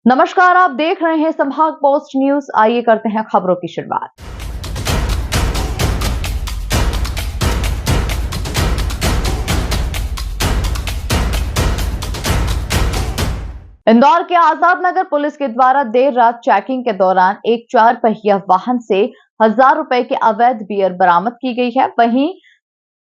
नमस्कार, आप देख रहे हैं संभाग पोस्ट न्यूज। आइए करते हैं खबरों की शुरुआत। इंदौर के आजाद नगर पुलिस के द्वारा देर रात चेकिंग के दौरान एक 4 पहिया वाहन से 1000 रुपए की अवैध बियर बरामद की गई है। वहीं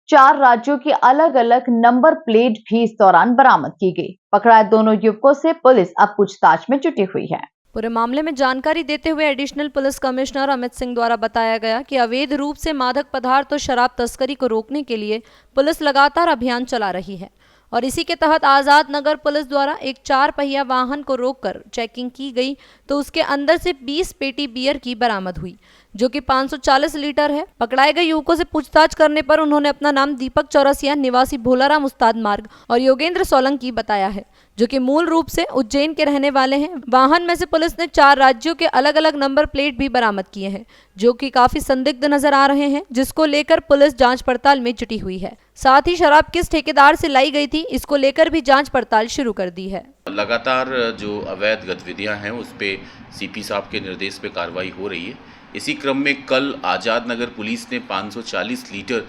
4 राज्यों की अलग अलग नंबर प्लेट भी इस दौरान बरामद की गई। पकड़ाए दोनों युवकों से पुलिस अब पूछताछ में जुटी हुई है। पूरे मामले में जानकारी देते हुए additional police commissioner Amit Singh द्वारा बताया गया कि अवैध रूप से मादक पदार्थ और शराब तस्करी को रोकने के लिए पुलिस लगातार अभियान चला रही है और इसी के तहत आजाद नगर पुलिस द्वारा एक 4 पहिया वाहन को रोककर चेकिंग की गई तो उसके अंदर से 20 पेटी बियर की बरामद हुई जो कि 540 लीटर है। पकड़ाए गए युवकों से पूछताछ करने पर उन्होंने अपना नाम दीपक चौरसिया निवासी भोलाराम उस्ताद मार्ग और योगेंद्र सोलंकी बताया है जो कि मूल रूप से उज्जैन के रहने वाले हैं। वाहन में से पुलिस ने 4 राज्यों के अलग अलग नंबर प्लेट भी बरामद किए हैं जो कि काफी संदिग्ध नजर आ रहे हैं, जिसको लेकर पुलिस जांच पड़ताल में जुटी हुई है। साथ ही शराब किस ठेकेदार से लाई गई थी इसको लेकर भी जांच पड़ताल शुरू कर दी है। लगातार जो अवैध गतिविधियां हैं उस पे सीपी साहब के निर्देश पे कार्रवाई हो रही है। इसी क्रम में कल आजाद नगर पुलिस ने 540 लीटर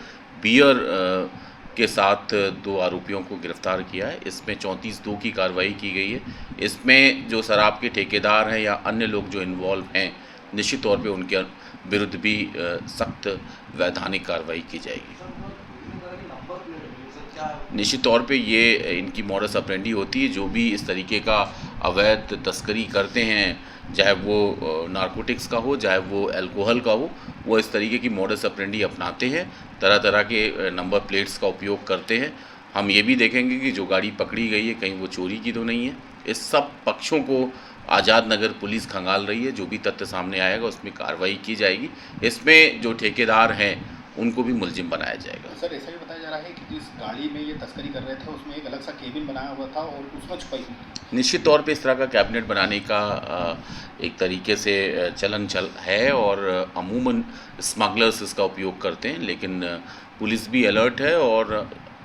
बियर के साथ 2 आरोपियों को गिरफ्तार किया है। इसमें 34(2) की कार्रवाई की गई है। इसमें जो शराब के ठेकेदार हैं या अन्य लोग जो इन्वॉल्व हैं, निश्चित तौर पे उनके विरुद्ध भी सख्त वैधानिक कार्रवाई की जाएगी। निश्चित तौर पे ये इनकी मॉडस ऑपरेंडी होती है। जो भी इस तरीके का अवैध तस्करी करते हैं, चाहे वो नारकोटिक्स का हो, चाहे वो अल्कोहल का हो, वो इस तरीके की मॉडस ऑपरेंडी अपनाते हैं। तरह तरह के नंबर प्लेट्स का उपयोग करते हैं। हम ये भी देखेंगे कि जो गाड़ी पकड़ी गई है कहीं वो चोरी की तो नहीं है। इस सब पक्षों को आज़ाद नगर पुलिस खंगाल रही है। जो भी तथ्य सामने आएगा उसमें कार्रवाई की जाएगी। इसमें जो ठेकेदार हैं उनको भी मुलजिम बनाया जाएगा। सर, ऐसा भी बताया जा रहा है कि जिस गाड़ी में ये तस्करी कर रहे थे उसमें एक अलग सा केबिन बनाया हुआ था और उसमें छुपाई हुई। निश्चित तौर पे इस तरह का कैबिनेट बनाने का एक तरीके से चलन है और अमूमन स्मगलर्स इसका उपयोग करते हैं, लेकिन पुलिस भी अलर्ट है और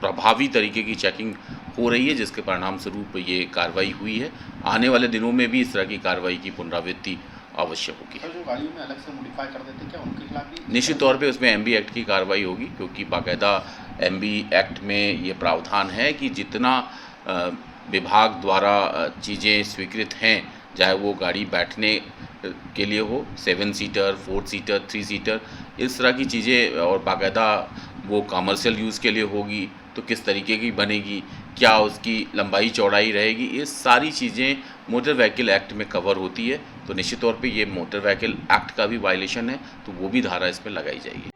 प्रभावी तरीके की चेकिंग हो रही है, जिसके परिणाम स्वरूप ये कार्रवाई हुई है। आने वाले दिनों में भी इस तरह की कार्रवाई की पुनरावृत्ति आवश्यक होगी। जो गाड़ियों में अलग से मॉडिफाई कर देते क्या उनके खिलाफ भी निश्चित तौर पे उसमें एमबी एक्ट की कार्रवाई होगी, क्योंकि बाकायदा एमबी एक्ट में ये प्रावधान है कि जितना विभाग द्वारा चीज़ें स्वीकृत हैं, चाहे वो गाड़ी बैठने के लिए हो, 7 सीटर, 4 सीटर, 3 सीटर, इस तरह की चीज़ें, और बाकायदा वो कमर्शियल यूज़ के लिए होगी तो किस तरीके की बनेगी, क्या उसकी लंबाई चौड़ाई रहेगी, ये सारी चीज़ें मोटर व्हीकल एक्ट में कवर होती है। तो निश्चित तौर पे ये मोटर व्हीकल एक्ट का भी वायलेशन है, तो वो भी धारा इसमें लगाई जाएगी।